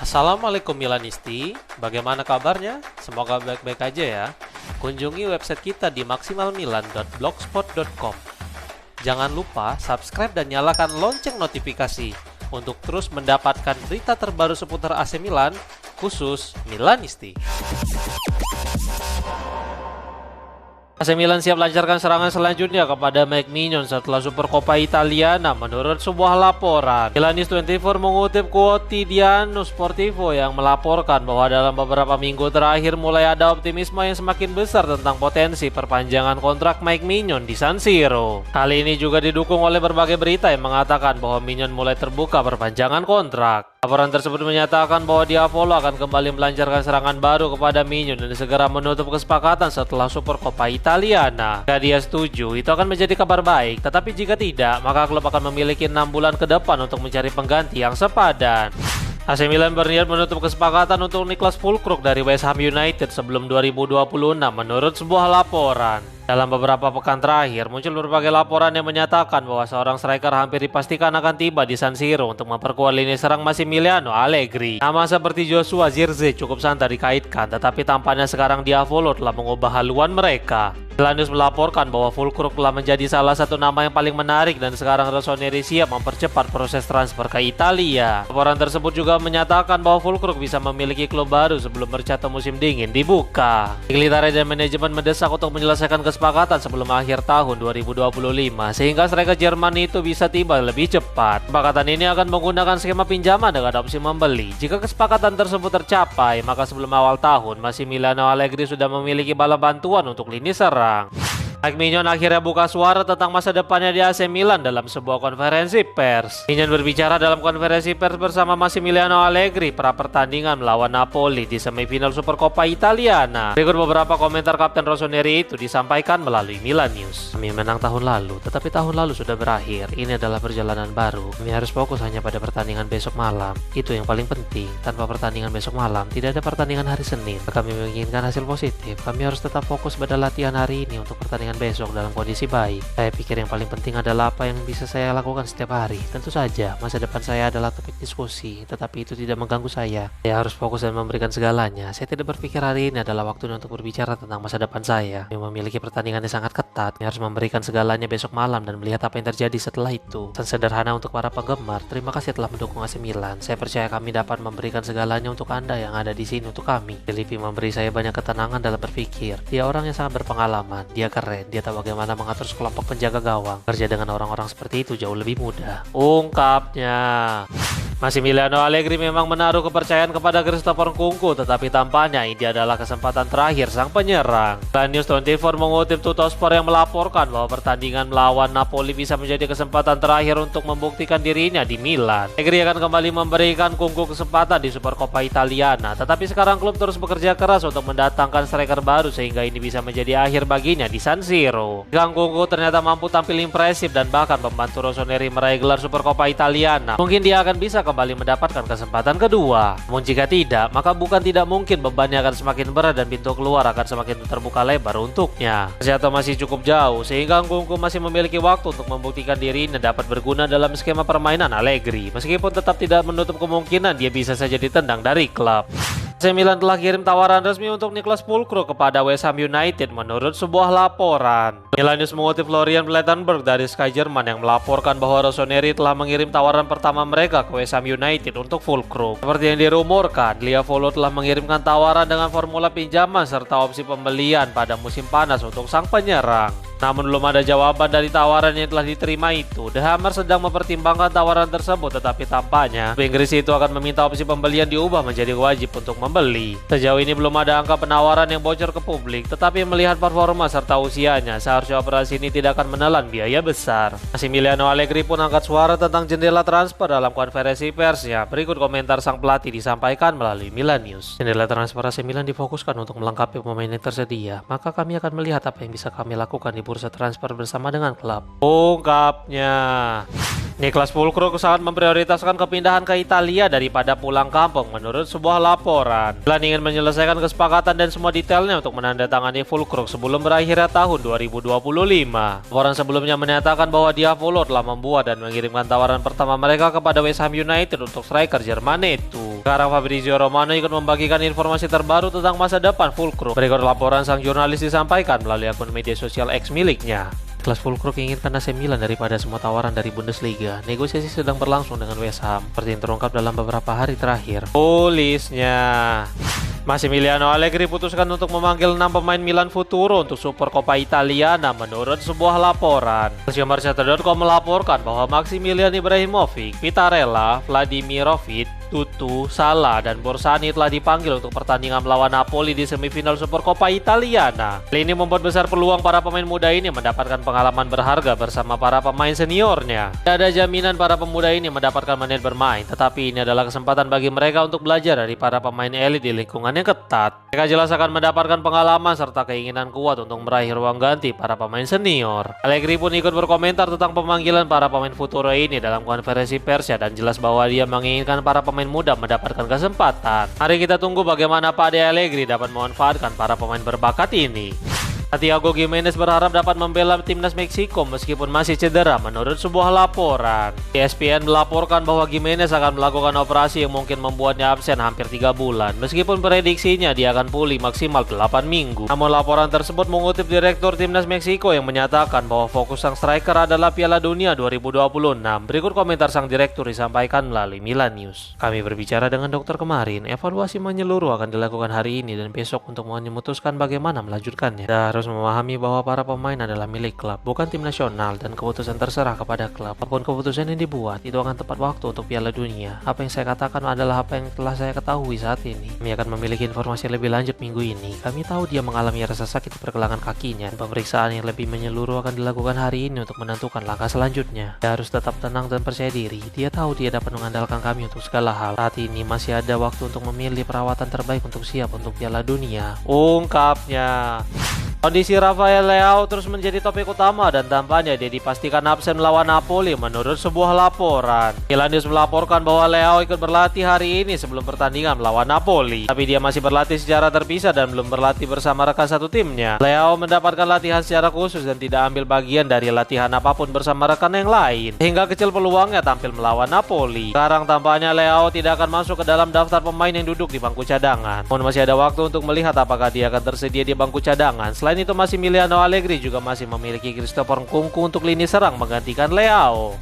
Assalamualaikum Milanisti, bagaimana kabarnya? Semoga baik-baik aja ya. Kunjungi website kita di maksimalmilan.blogspot.com. Jangan lupa subscribe dan nyalakan lonceng notifikasi untuk terus mendapatkan berita terbaru seputar AC Milan, khusus Milanisti. AC Milan siap lancarkan serangan selanjutnya kepada Mike Mignon setelah Supercoppa Italiana menurut sebuah laporan. Milanis24 mengutip Quotidiano Sportivo yang melaporkan bahwa dalam beberapa minggu terakhir mulai ada optimisme yang semakin besar tentang potensi perpanjangan kontrak Mike Mignon di San Siro. Hal ini juga didukung oleh berbagai berita yang mengatakan bahwa Mignon mulai terbuka perpanjangan kontrak. Laporan tersebut menyatakan bahwa Diavolo akan kembali melancarkan serangan baru kepada Mignon dan segera menutup kesepakatan setelah Supercoppa Italiana. Jika dia setuju, itu akan menjadi kabar baik. Tetapi jika tidak, maka klub akan memiliki 6 bulan ke depan untuk mencari pengganti yang sepadan. AC Milan berniat menutup kesepakatan untuk Niklas Füllkrug dari West Ham United sebelum 2026 menurut sebuah laporan. Dalam beberapa pekan terakhir, muncul berbagai laporan yang menyatakan bahwa seorang striker hampir dipastikan akan tiba di San Siro untuk memperkuat lini serang Massimiliano Allegri. Nama seperti Joshua Zirkzee cukup santai dikaitkan, tetapi tampaknya sekarang Diavolo telah mengubah haluan mereka. Milanis melaporkan bahwa Füllkrug telah menjadi salah satu nama yang paling menarik dan sekarang Rossoneri siap mempercepat proses transfer ke Italia. Laporan tersebut juga menyatakan bahwa Füllkrug bisa memiliki klub baru sebelum mercato musim dingin dibuka. Militari dan manajemen mendesak untuk menyelesaikan kesepakatan sebelum akhir tahun 2025 sehingga striker Jerman itu bisa tiba lebih cepat. Kesepakatan ini akan menggunakan skema pinjaman dengan opsi membeli. Jika kesepakatan tersebut tercapai, maka sebelum awal tahun Massimiliano Allegri sudah memiliki bala bantuan untuk lini serang. Mike Mignon akhirnya buka suara tentang masa depannya di AC Milan dalam sebuah konferensi pers. Mignon berbicara dalam konferensi pers bersama Massimiliano Allegri pra pertandingan melawan Napoli di semifinal Supercoppa Italiana. Berikut beberapa komentar Kapten Rossoneri itu disampaikan melalui Milan News. Kami menang tahun lalu, tetapi tahun lalu sudah berakhir. Ini adalah perjalanan baru. Kami harus fokus hanya pada pertandingan besok malam. Itu yang paling penting. Tanpa pertandingan besok malam, tidak ada pertandingan hari Senin. Kami menginginkan hasil positif. Kami harus tetap fokus pada latihan hari ini untuk pertandingan besok dalam kondisi baik. Saya pikir yang paling penting adalah apa yang bisa saya lakukan setiap hari. Tentu saja, masa depan saya adalah topik diskusi, tetapi itu tidak mengganggu saya. Saya harus fokus dan memberikan segalanya. Saya tidak berpikir hari ini adalah waktunya untuk berbicara tentang masa depan saya. Saya memiliki pertandingan yang sangat ketat. Saya harus memberikan segalanya besok malam dan melihat apa yang terjadi setelah itu. Dan sederhana untuk para penggemar, terima kasih telah mendukung AC Milan. Saya percaya kami dapat memberikan segalanya untuk Anda yang ada di sini untuk kami. Filippi memberi saya banyak ketenangan dalam berpikir. Dia orang yang sangat berpengalaman. Dia keren. Dia tahu bagaimana mengatur sekelompok penjaga gawang. Kerja dengan orang-orang seperti itu jauh lebih mudah. Ungkapnya. Massimiliano Allegri memang menaruh kepercayaan kepada Christopher Nkunku, tetapi tampaknya ini adalah kesempatan terakhir sang penyerang. News24 mengutip Tuttosport yang melaporkan bahwa pertandingan melawan Napoli bisa menjadi kesempatan terakhir untuk membuktikan dirinya di Milan. Allegri akan kembali memberikan Nkunku kesempatan di Supercoppa Italiana, tetapi sekarang klub terus bekerja keras untuk mendatangkan striker baru sehingga ini bisa menjadi akhir baginya di San Siro. Jika Nkunku ternyata mampu tampil impresif dan bahkan membantu Rossoneri meraih gelar Supercoppa Italiana, mungkin dia akan bisa kembali mendapatkan kesempatan kedua. Namun jika tidak, maka bukan tidak mungkin bebannya akan semakin berat dan pintu keluar akan semakin terbuka lebar untuknya. Ternyata masih cukup jauh sehingga Nkunku masih memiliki waktu untuk membuktikan dirinya dapat berguna dalam skema permainan Allegri. Meskipun tetap tidak menutup kemungkinan dia bisa saja ditendang dari klub. AC Milan telah kirim tawaran resmi untuk Niklas Füllkrug kepada West Ham United menurut sebuah laporan. Milan News mengutip Florian Plettenberg dari Sky Jerman yang melaporkan bahwa Rossoneri telah mengirim tawaran pertama mereka ke West Ham United untuk Füllkrug. Seperti yang dirumorkan, Diavolo telah mengirimkan tawaran dengan formula pinjaman serta opsi pembelian pada musim panas untuk sang penyerang. Namun belum ada jawaban dari tawaran yang telah diterima itu. The Hammer sedang mempertimbangkan tawaran tersebut, tetapi tampaknya Inggris itu akan meminta opsi pembelian diubah menjadi wajib untuk membeli. Sejauh ini belum ada angka penawaran yang bocor ke publik, tetapi melihat performa serta usianya, seharusnya operasi ini tidak akan menelan biaya besar. Massimiliano Allegri pun angkat suara tentang jendela transfer dalam konferensi persnya. Berikut komentar sang pelatih disampaikan melalui Milan News. Jendela transfer AC Milan difokuskan untuk melengkapi pemain yang tersedia, maka kami akan melihat apa yang bisa kami lakukan di bursa transfer bersama dengan klub. Ungkapnya. Niklas Füllkrug sangat memprioritaskan kepindahan ke Italia daripada pulang kampung menurut sebuah laporan. Milan ingin menyelesaikan kesepakatan dan semua detailnya untuk menandatangani Füllkrug sebelum berakhirnya tahun 2025. Laporan sebelumnya menyatakan bahwa Diavolo telah membuat dan mengirimkan tawaran pertama mereka kepada West Ham United untuk striker Jerman itu. Sekarang Fabrizio Romano ikut membagikan informasi terbaru tentang masa depan Füllkrug. Berikut laporan sang jurnalis disampaikan melalui akun media sosial X miliknya. Niklas Füllkrug inginkan AC Milan daripada semua tawaran dari Bundesliga. Negosiasi sedang berlangsung dengan West Ham, seperti yang terungkap dalam beberapa hari terakhir. Tulisnya. Massimiliano Allegri putuskan untuk memanggil 6 pemain Milan Futuro untuk Supercoppa Italiana menurut sebuah laporan. Calciomercato.com melaporkan bahwa Maximilian Ibrahimovic, Pittarella, Vladimirovic, Tutu, Salah, dan Borsani telah dipanggil untuk pertandingan melawan Napoli di semifinal Supercoppa Italiana. Hal ini membuat besar peluang para pemain muda ini mendapatkan pengalaman berharga bersama para pemain seniornya. Tidak ada jaminan para pemuda ini mendapatkan menit bermain, tetapi ini adalah kesempatan bagi mereka untuk belajar dari para pemain elit di lingkungan yang ketat. Mereka jelas akan mendapatkan pengalaman serta keinginan kuat untuk meraih ruang ganti para pemain senior. Allegri pun ikut berkomentar tentang pemanggilan para pemain Futuro ini dalam konferensi persnya dan jelas bahwa dia menginginkan para pemain muda mendapatkan kesempatan. Mari kita tunggu bagaimana Pak De Allegri dapat memanfaatkan para pemain berbakat ini. Thiago Gimenez berharap dapat membela timnas Meksiko meskipun masih cedera menurut sebuah laporan. ESPN melaporkan bahwa Gimenez akan melakukan operasi yang mungkin membuatnya absen hampir 3 bulan. Meskipun prediksinya dia akan pulih maksimal 8 minggu. Namun laporan tersebut mengutip Direktur Timnas Meksiko yang menyatakan bahwa fokus sang striker adalah Piala Dunia 2026. Berikut komentar sang direktur disampaikan melalui Milan News. Kami berbicara dengan dokter kemarin, evaluasi menyeluruh akan dilakukan hari ini dan besok untuk memutuskan bagaimana melanjutkannya. Harus memahami bahwa para pemain adalah milik klub, bukan tim nasional, dan keputusan terserah kepada klub. Apapun keputusan yang dibuat, itu akan tepat waktu untuk Piala Dunia. Apa yang saya katakan adalah apa yang telah saya ketahui saat ini. Kami akan memiliki informasi lebih lanjut minggu ini. Kami tahu dia mengalami rasa sakit di pergelangan kakinya. Pemeriksaan yang lebih menyeluruh akan dilakukan hari ini untuk menentukan langkah selanjutnya. Dia harus tetap tenang dan percaya diri. Dia tahu dia dapat mengandalkan kami untuk segala hal. Saat ini masih ada waktu untuk memilih perawatan terbaik untuk siap untuk Piala Dunia, ungkapnya. Kondisi Rafael Leao terus menjadi topik utama dan tampaknya dia dipastikan absen melawan Napoli menurut sebuah laporan. Milan News melaporkan bahwa Leao ikut berlatih hari ini sebelum pertandingan melawan Napoli. Tapi dia masih berlatih secara terpisah dan belum berlatih bersama rekan satu timnya. Leao mendapatkan latihan secara khusus dan tidak ambil bagian dari latihan apapun bersama rekan yang lain. Sehingga kecil peluangnya tampil melawan Napoli. Sekarang tampaknya Leao tidak akan masuk ke dalam daftar pemain yang duduk di bangku cadangan. Namun masih ada waktu untuk melihat apakah dia akan tersedia di bangku cadangan. Selain itu Massimiliano Allegri juga masih memiliki Christopher Nkunku untuk lini serang menggantikan Leao.